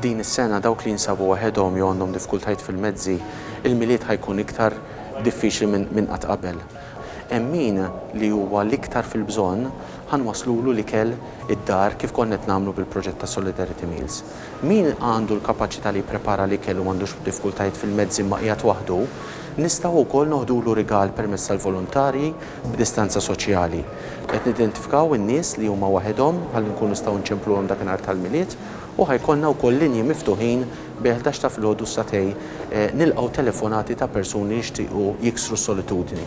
din is-sena dawk li jinsabu waħedhom jew għandhom diffikultajiet fil-mezzi, il-miliet ħajkun iktar diffiċli minn qatt qabel. Hemm min li huwa l-iktar fil-bżonn ħanwaslulu l-ikel id-dar kif konna qed nagħmlu bil-proġett ta' Solidarity Meals. Min għandu l-kapaċità li jipprepara l-ikel u m'għandux diffikultajiet fil-mezzi ma qiegħed waħdu, nistgħu wkoll noħdulu rigal permezz tal-volontarji b'distanza soċjali. Qed nidentifikaw in-nies li huma waħedhom ħalli nkunu nistgħu nċempluhom dakinhar tal-miliet u ħajkollna wkoll linji miftuħin bi-11 ta' filgħodu satej nilqgħu telefonati ta' persuni jixtiequ jiksru s-solitudni.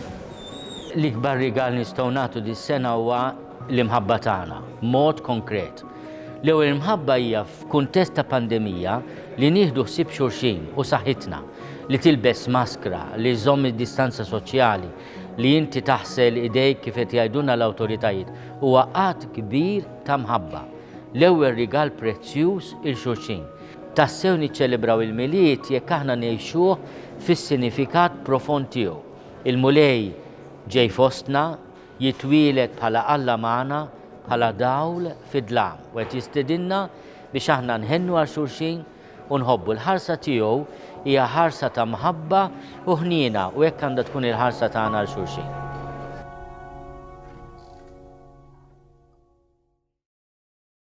L-ikbar rigal nistgħu nagħtu dis-sena huwa l-imħabba tagħna, mod konkret. L-ewwel imħabba hija f'kuntest ta' pandemija li nieħdu ħsieb xulxin u saħħitna, li tilbes maskra, li żomm id-distanza soċjali, li inti taħsel idejk kif qed jgħidulna l-awtoritajiet huwa qatt kbir ta' mħabba. L-ewwel rigal prezzjuż il-xulxin. Tassew niċċelebraw il-miliet jekk aħna ngħixuh fis-sinifikat profond tiegħu. Il-mulej ġej fostna, jitwieled bħala Alla magħna, bħala dawl fid-dlam u qed jistedinna biex aħna nħennu għal xulxin u nħobbu l-ħarsa tiegħu hija ħarsa ta' mħabba u ħniena u hekk għandha tkun il-ħarsa tagħna għal xulxin.